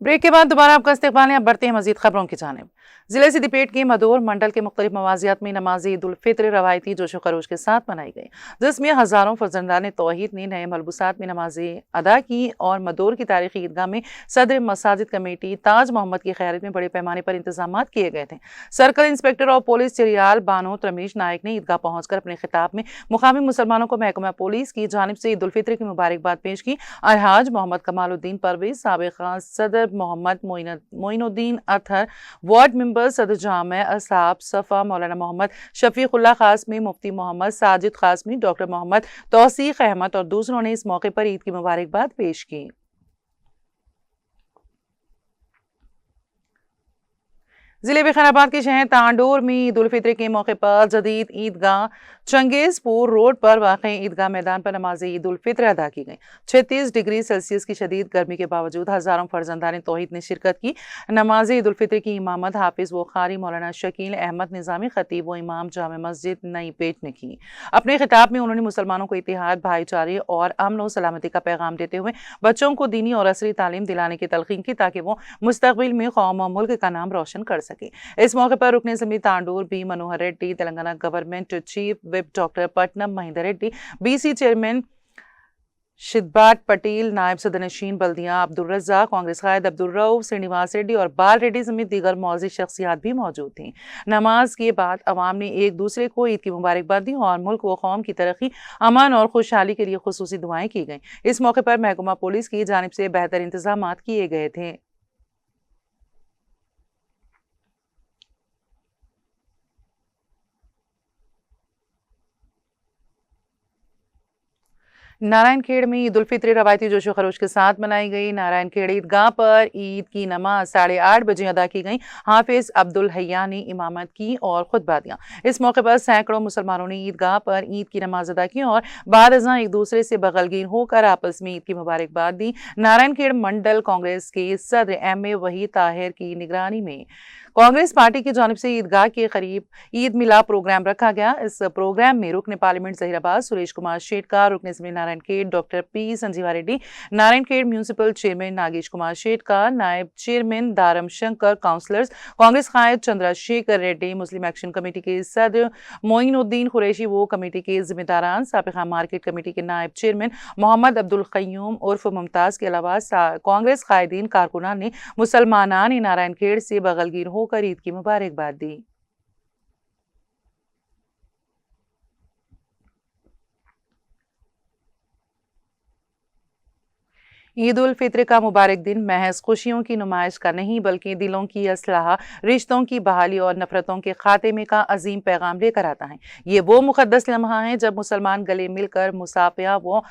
Break के बाद दोबारा आपका इस्तेक़बाल है। अब बढ़ते हैं मजीद खबरों की जानिब। जिले सिद्दीपेट के मदोर मंडल के मुख्तलिफ मवाजियात में नमाज ईद उल फित्र रवायती जोशो खरोश के साथ मनाई गई, जिसमें हज़ारों फर्जंदान तौहीद ने नए मलबूसात में नमाजें अदा की और मदोर की तारीखी ईदगाह में सदर मसाजिद कमेटी ताज मोहम्मद की क़यादत में बड़े पैमाने पर इंतजाम किए गए थे। Circle inspector of police Chiriyal Banoth Ramesh Nayak ने ईदगाह पहुंचकर अपने खिताब में मुकामी मुसलमानों को महकमा पुलिस की जानिब से ईद उल फित्र की मुबारकबाद पेश की। अलहाज मोहम्मद कमालुद्दीन परवेज, साबिक़ सदर मोहम्मद मोइनुद्दीन अतहर, वार्ड मेंबर सदर जामे असाब सफ़ा मौलाना मोहम्मद शफीकुल्लाह क़ासमी, मुफ्ती मोहम्मद साजिद क़ासमी, डॉक्टर मोहम्मद तौसीक़ अहमद और दूसरों ने इस मौके पर ईद की मुबारकबाद पेश की। जिले बिखानाबाद के शहर तांडोर में ईद उल फित्र के मौके पर जदीद ईदगाह चंगेजपुर रोड पर वाक़ ईदगाह मैदान पर नमाज ईद उल फित्र अदा की गई। 36 डिग्री सेल्सियस की शदीद गर्मी के बावजूद हज़ारों फर्जंदान तौहीद ने शिरकत की। नमाज ईद उल फित्र की इमामत हाफिज़ व क़ारी मौलाना शकील अहमद निज़ामी खतीब व इमाम जामे मस्जिद नई पेट ने की। अपने खिताब में उन्होंने मुसलमानों को इत्तेहाद, भाईचारे और अमन व सलामती का पैगाम देते हुए बच्चों को दीनी और असरी तालीम दिलाने की तलक़ीन की, ताकि वो मुस्तक़बिल में कौम और मुल्क का नाम रोशन कर सके। इस मौके पर रुकने समिति Tandur B Manohar Reddy, Telangana government chief whip doctor Patnam Mahender Reddy, BC chairman शिदबाट पटेल, नायब सदर नशीन बल्दिया अब्दुल रज़्ज़ाक, कांग्रेस कायद अब्दुल रऊफ श्रीनिवास रेड्डी और बाल रेड्डी समेत दीगर मौजूद शख्सियात भी मौजूद थीं। नमाज के बाद अवाम ने एक दूसरे को ईद की मुबारकबाद दी और मुल्क व कौम की तरक्की, अमन और खुशहाली के लिए खुसूसी दुआएं की गईं। इस मौके पर महकमा पुलिस की जानिब से बेहतर इंतजाम किए गए थे। नारायणखेड़ में ईद उल फित्र रवायती जोशो खरोश के साथ मनाई गई। नारायणखेड़ ईदगाह पर ईद की नमाज 8:30 बजे अदा की गई। हाफिज अब्दुल हय्या ने इमामत की और खुतबा दिया। इस मौके पर सैकड़ों मुसलमानों ने ईदगाह पर ईद की नमाज अदा की और बाद अज़ां एक दूसरे से बगलगीर होकर आपस में ईद की मुबारकबाद दी। नारायणखेड़ मंडल कांग्रेस के सदर एम.ए. वहीद ताहिर की निगरानी में कांग्रेस पार्टी की जानिब से ईदगाह के करीब ईद मिलाद प्रोग्राम रखा गया। इस प्रोग्राम में रुकन पार्लियामेंट जहीराबाद सुरेश कुमार शेटकार, रुकन assembly Narayankhed doctor P Sanjeeva Reddy, Narayankhed municipal chairman Nagesh Kumar Shetkar, नायब चेयरमैन दारम शंकर, काउंसलर्स कांग्रेस कायद Chandrashekar Reddy, Muslim action committee के सदर मोइनुद्दीन कुरैशी, वो कमेटी के जिम्मेदारान, साबिक़ा मार्केट कमेटी के नायब चेयरमैन मोहम्मद अब्दुल क़य्यूम उर्फ मुमताज़ के अलावा कांग्रेस कायदीन कारकुनान ने मुसलमानान नारायणखेड़ से बगलगीर होकर ईद की मुबारकबाद दी। ईद उल फित्र का मुबारक दिन महज खुशियों की नुमाइश का नहीं, बल्कि दिलों की असलाह, रिश्तों की बहाली और नफरतों के खात्मे का अजीम पैगाम लेकर आता है। ये वो मुक़द्दस लम्हा है जब मुसलमान गले मिलकर मुसाफ़िया व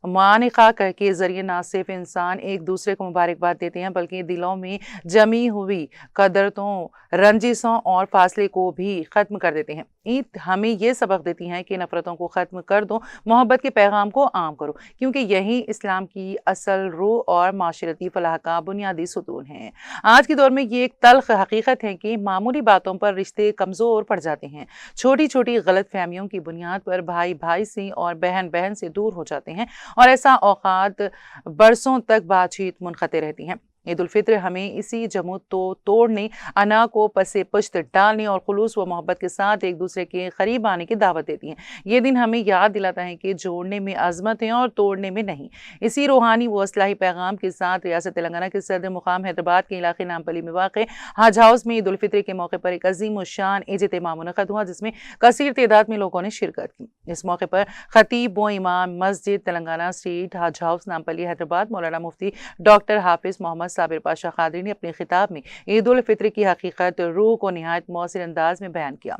मानिका के जरिए न सिर्फ इंसान एक दूसरे को मुबारकबाद देते हैं, बल्कि दिलों में जमी हुई कदरतों, रंजिशों और फासले को भी ख़त्म कर देते हैं। ईद हमें ये सबक देती है कि नफ़रतों को ख़त्म कर दो, मोहब्बत के पैगाम को आम करो, क्योंकि यही इस्लाम की असल रूह और माशरती फलाह का बुनियादी सुतून है। आज के दौर में ये एक तल्ख़ हकीकत है कि मामूली बातों पर रिश्ते कमज़ोर पड़ जाते हैं। छोटी छोटी गलत फहमियों की बुनियाद पर भाई भाई से और बहन बहन से दूर हो जाते हैं और ऐसा औकात बरसों तक बातचीत मुनक़ते रहती हैं। ईद उल फित्र हमें इसी जमूत तो तोड़ने, अना को पसे पुश्त डालने और खुलूस व मोहब्बत के साथ एक दूसरे के करीब आने की दावत देती है। ये दिन हमें याद दिलाता है कि जोड़ने में अज़मत है और तोड़ने में नहीं। इसी रूहानी व इस्लाही पैगाम के साथ रियासत तेलंगाना के सदर मुकाम हैदराबाद के इलाके नामपली में वाक़ हज हाउस में ईद उल फित्र के मौके पर एक अजीम शान इज्तिमा मुनक़द हुआ, जिसमें कसीर तादाद में लोगों ने शिरकत की। इस मौके पर खतीब व इमाम मस्जिद तेलंगाना स्ट्रीट हज हाउस नामपली हैदराबाद मौलाना मुफ्ती डॉक्टर हाफिज मोहम्मद साबिर पाशा कादरी ने अपने खिताब में ईद उल फित्र की हकीकत, रूह को निहायत मौसर अंदाज में बयान किया।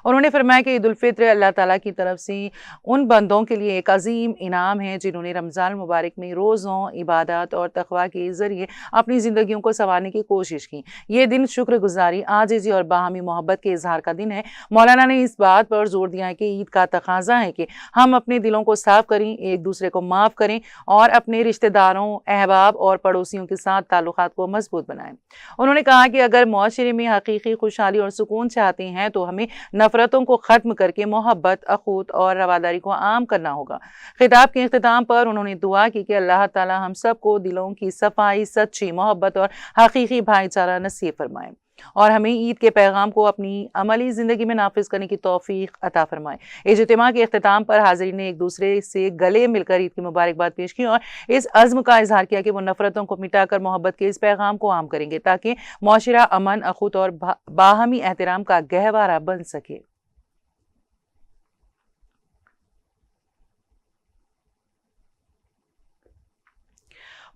उन्होंने फरमाया कि ईद उल फित्र अल्लाह ताला की तरफ से उन बंदों के लिए एक अजीम इनाम है जिन्होंने रमज़ान मुबारक में रोज़ों, इबादत और तकवा के ज़रिए अपनी ज़िंदगियों को संवारने की कोशिश की। ये दिन शुक्रगुजारी, आजिज़ी और बाहमी मोहब्बत के इजहार का दिन है। मौलाना ने इस बात पर जोर दिया है कि ईद का तकाजा है कि हम अपने दिलों को साफ करें, एक दूसरे को माफ़ करें और अपने रिश्तेदारों, अहबाब और पड़ोसियों के साथ ताल्लुकात को मजबूत बनाएं। उन्होंने कहा कि अगर मुआशरे में हकीकी खुशहाली और सुकून चाहते हैं तो हमें नफरतों को ख़त्म करके मोहब्बत, अखूत और रवादारी को आम करना होगा। खिताब के इख्तिताम पर उन्होंने दुआ की कि अल्लाह ताला हम सबको दिलों की सफाई, सच्ची मोहब्बत और हकीकी भाईचारा नसीब फरमाए और हमें ईद के पैगाम को अपनी अमली ज़िंदगी में नाफिज करने की तौफीक अता फरमाए। इज्तिमा के इख्तिताम पर हाज़रीन ने एक दूसरे से गले मिलकर ईद की मुबारकबाद पेश की और इस अज़्म का इजहार किया कि वो नफरतों को मिटाकर मोहब्बत के इस पैगाम को आम करेंगे ताकि मुआशरा अमन, अखूत और बाहमी एहतराम का गहवारा बन सके।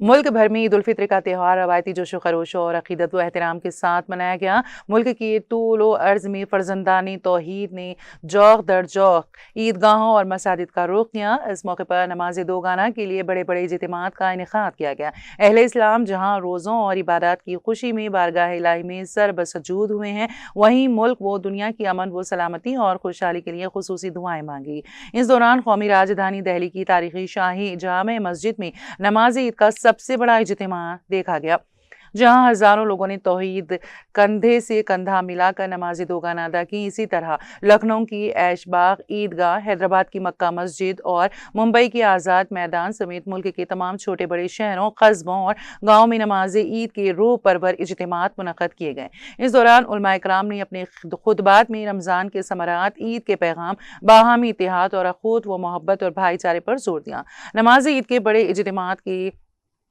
मुल्क भर में ईद उल फित्र का त्यौहार रवायती जोशो खरोश और अकीदत व एहतराम के साथ मनाया गया। मुल्क की तूल व अर्ज़ में फर्जंदानी तौहीद ने जौक दर जौक ईदगाहों और मसाजिद का रुख किया। इस मौके पर नमाज दोगाना के लिए बड़े बड़े इज्तिमात का इनेकाद किया गया। अहले इस्लाम जहाँ रोज़ों और इबादत की खुशी में बारगाह इलाही में सर बसजूद हुए हैं, वहीं मुल्क व दुनिया की अमन व सलामती और खुशहाली के लिए खुसूसी दुआएं मांगी। इस दौरान कौमी राजधानी दिल्ली की तारीखी शाही जामे मस्जिद में नमाज ईद का सबसे बड़ा इज्तिमा देखा गया, जहां हजारों लोगों ने तौहीद कंधे से कंधा मिलाकर नमाज दोगाना अदा की। इसी तरह लखनऊ की ऐशबाग ईदगाह, हैदराबाद की मक्का मस्जिद और मुंबई के आज़ाद मैदान समेत मुल्क के तमाम छोटे बड़े शहरों, कस्बों और गाँव में नमाज ईद के रूह परवर इज्तिमात मुनक़्क़द किए गए। इस दौरान उलमा इकराम ने अपने खुतबात में रमज़ान के समरात, ईद के पैगाम, बाहमी इत्तेहाद और अखूत व मोहब्बत और भाईचारे पर जोर दिया। नमाज ईद के बड़े इज्तिमात के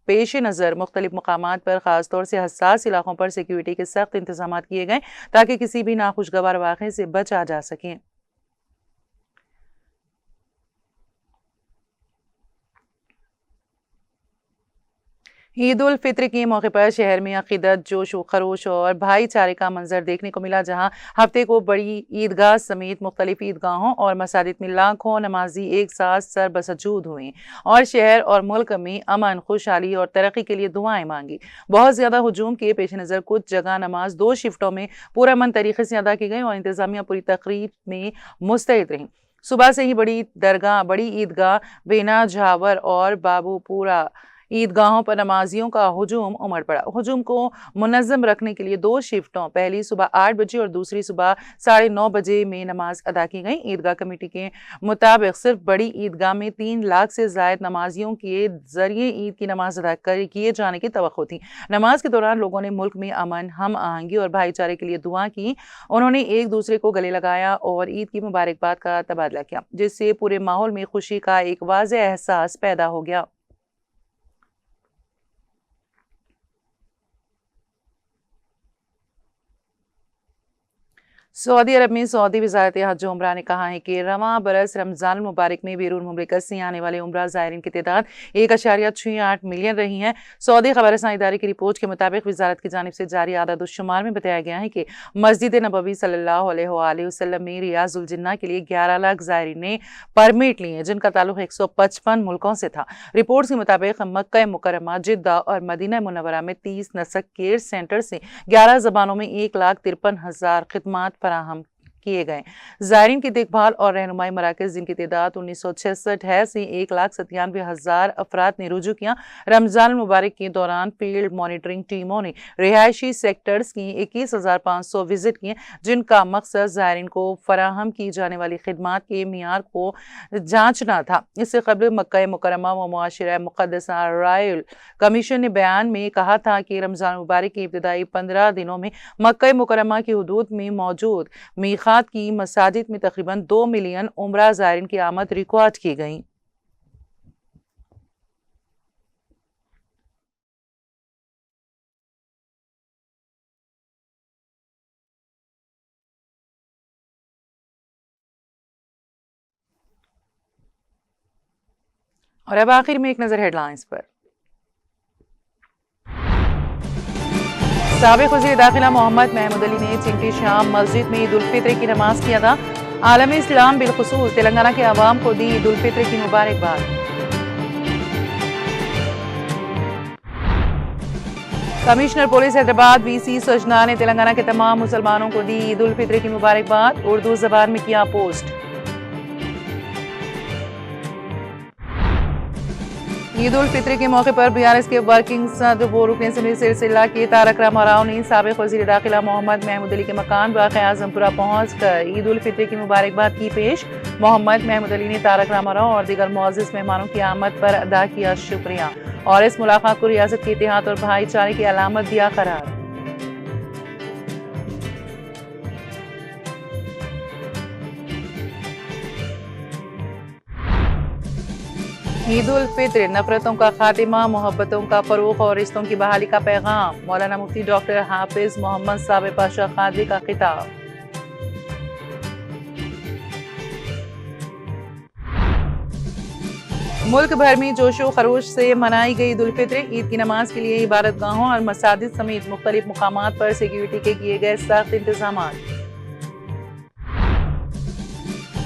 पेश नज़र मुख्तलिफ मकामात पर ख़ासतौर से हसास इलाकों पर सिक्योरिटी के सख्त इंतजाम किए गए ताकि किसी भी नाखुशगवार वाक़े से बचा जा सके। ईद उल फित्र के मौके पर शहर में अकीदत, जोश व खरोश और भाईचारे का मंजर देखने को मिला, जहां हफ्ते को बड़ी ईदगाह समेत मुख्तलिफ ईदगाहों और मसाजिद में लाखों नमाजी एक साथ सर बसजूद हुए और शहर और मुल्क में अमन, खुशहाली और तरक्की के लिए दुआएं मांगी। बहुत ज़्यादा हुजूम के पेश नज़र कुछ जगह नमाज 2 शिफ्टों में पुरअमन तरीके से अदा की गई और इंतजामिया पूरी तकरीब में मुस्तैद रही। सुबह से ही बड़ी दरगाह, बड़ी ईदगाह, बेना झावर और बाबूपुरा ईदगाहों पर नमाजियों का हुजूम उमड़ पड़ा। हुजूम को मुनज़्ज़म रखने के लिए 2 शिफ्टों, पहली सुबह 8 बजे और दूसरी सुबह 9:30 बजे में नमाज अदा की गई। ईदगाह कमेटी के मुताबिक सिर्फ बड़ी ईदगाह में 3 लाख से ज़ायद नमाजियों के जरिए ईद की नमाज अदा किए जाने की तवक्को थी। नमाज के दौरान लोगों ने मुल्क में अमन, हम आहंगी और भाईचारे के लिए दुआ की। उन्होंने एक दूसरे को गले लगाया और ईद की मुबारकबाद का तबादला किया, जिससे पूरे माहौल में खुशी का एक वाज़ेह एहसास पैदा हो गया। सऊदी अरब में सऊदी वज़ारत हज उम्रा ने कहा है कि रवां बरस रमज़ान मुबारक में बैरून मुमलिकत से आने वाले उम्रा ज़ायरीन की तादाद 1.68 मिलियन रही है। सऊदी खबरसां इदारे की रिपोर्ट के मुताबिक वज़ारत की जानिब से जारी आदाद-उश-शुमार में बताया गया है कि मस्जिद नबवी सल्लल्लाहु अलैहि वसल्लम में रियाज़ुल जिन्ना के लिए 11 लाख ज़ायरीन ने परमिट लिए, जिनका ताल्लुक 155 मुल्कों से था। रिपोर्ट के मुताबिक मक्का मुकर्रमा, जिद्दा और मदीना मुनव्वरा में 30 नस्क केयर सेंटर से 11 ज़बानों में 1,53,000 खिदमात फराहम किए गए। ज़ायरीन की देखभाल और रहनुमाई मराकज़, जिनकी तादाद 1966 है, से 1,97,000 अफराद ने रुजू किया। रमज़ान मुबारक के दौरान फील्ड मॉनिटरिंग टीमों ने रिहायशी सेक्टर्स की 21,500 विजिट किए, जिनका मकसद ज़ायरीन को फराहम की जाने वाली खिदमात के मियार को जांचना था। इससे कबल मक्का मुकर्रमा व मुआशरा मुक़द्दसा रॉयल कमीशन ने बयान में कहा था कि रमज़ान मुबारक के इब्तिदाई 15 दिनों में मक्का मुकर्रमा की हदूद में मौजूद मीक़ात की मसाजिद में तकरीबन 2 मिलियन उम्रा ज़ायरीन की आमद रिकॉर्ड की गई। और अब आखिर में एक नजर हेडलाइंस पर। साबिक वज़ीर दाखिला मोहम्मद महमूद अली ने चिंटी शाम मस्जिद में ईद उल फित्र की नमाज की अदा। आलम इस्लाम बिलखुसूस तेलंगाना के अवाम को दी ईद उल फित्र की मुबारकबाद। कमिश्नर पुलिस हैदराबाद वीसी सजना ने तेलंगाना के तमाम मुसलमानों को दी ईद उल फित्र की मुबारकबाद। उर्दू ज़बान में किया पोस्ट। ईद उल फित्र के मौके पर बीआरएस के वर्किंग सदर व रुकन असेंबली सिलसिला के तारक रामाराव ने साबिक वज़ीर दाखिला मोहम्मद महमूद अली के मकान वाक़ आज़मपुरा पहुंचकर ईद उल फित्र की मुबारकबाद की पेश। मोहम्मद महमूद अली ने तारक रामाराव और दीगर मुअज़्ज़िज़ मेहमानों की आमद पर अदा किया शुक्रिया और इस मुलाकात को रियासत के इत्तेहाद और भाईचारे की अलामत दिया करार। ईद उल फित्र नफरतों का खातिमा, मोहब्बतों का फरोग़ और रिश्तों की बहाली का पैगाम। मौलाना मुफ्ती डॉक्टर हाफिज मोहम्मद साबिर पाशा कादरी का खिताब। मुल्क भर में जोशो खरोश से मनाई गई ईद उल फित्र। ईद की नमाज के लिए इबादतगाहों और मसाजिद समेत मुख्तलिफ मुकामात पर सिक्योरिटी के किए गए सख्त इंतजाम।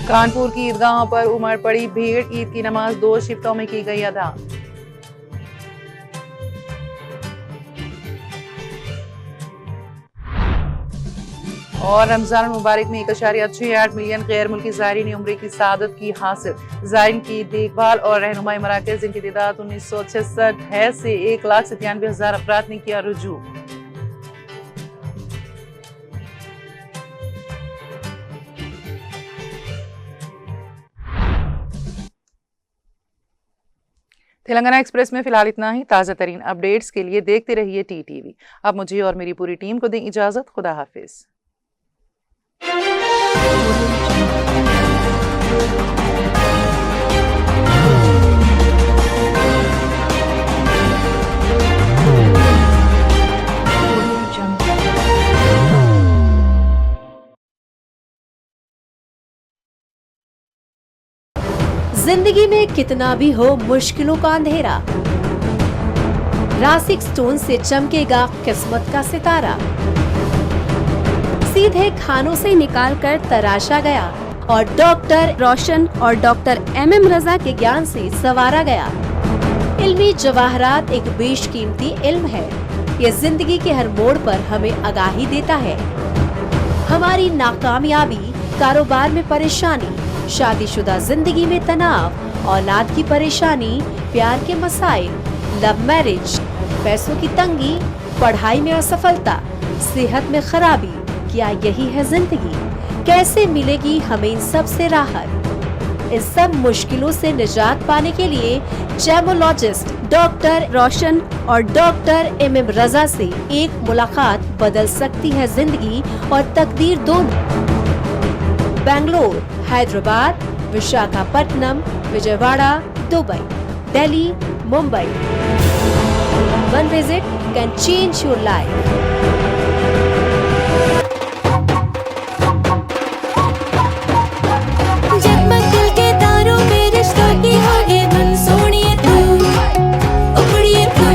कानपुर की ईदगाहों पर उमड़ पड़ी भीड़। ईद की नमाज 2 शिफ्टों में की गई अदा। और रमजान मुबारक में 1.68 मिलियन गैर मुल्की ज़ायरीन उम्रे की सआदत की हासिल। ज़ायरीन की देखभाल और रहनुमाई मराकज़ जिनकी तादाद 1966 है से 1,97,000 अफराद ने किया रुजू। तेलंगाना एक्सप्रेस में फिलहाल इतना ही। ताज़ा तरीन अपडेट्स के लिए देखते रहिए टीटीवी। अब मुझे और मेरी पूरी टीम को दें इजाज़त। खुदा हाफिज। जिंदगी में कितना भी हो मुश्किलों का अंधेरा, रासिक स्टोन से चमकेगा किस्मत का सितारा। सीधे खानों से निकालकर तराशा गया और डॉक्टर रोशन और डॉक्टर MM रजा के ज्ञान से संवारा गया। इल्मी जवाहरात एक बेशकीमती इल्म है। ये जिंदगी के हर मोड़ पर हमें आगाही देता है। हमारी नाकामयाबी, कारोबार में परेशानी, शादीशुदा जिंदगी में तनाव, औलाद की परेशानी, प्यार के मसाइल, लव मैरिज, पैसों की तंगी, पढ़ाई में असफलता, सेहत में खराबी, क्या यही है जिंदगी? कैसे मिलेगी हमें इन सब से राहत? इस सब मुश्किलों से निजात पाने के लिए जेमोलॉजिस्ट डॉक्टर रोशन और डॉक्टर MM रजा से एक मुलाकात बदल सकती है जिंदगी और तकदीर दोनों। Bangalore, Hyderabad, Visakhapatnam, Vijayawada, Dubai, Delhi, Mumbai. One visit can change your life. जगमग दिल के तारों में रिश्तों की होगी धुन, सोनिए तू, उखड़िए तू।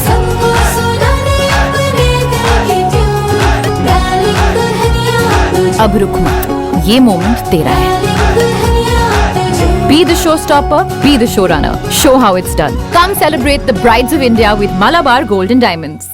सबको सुनाने अपने दिल की ट्यून, डार्लिंग दुल्हनिया तुझे। अब रुक मत, ये मोमेंट तेरा है। Be the showstopper, be the showrunner. Show how it's done. Come celebrate the Brides of India with Malabar Gold and Diamonds.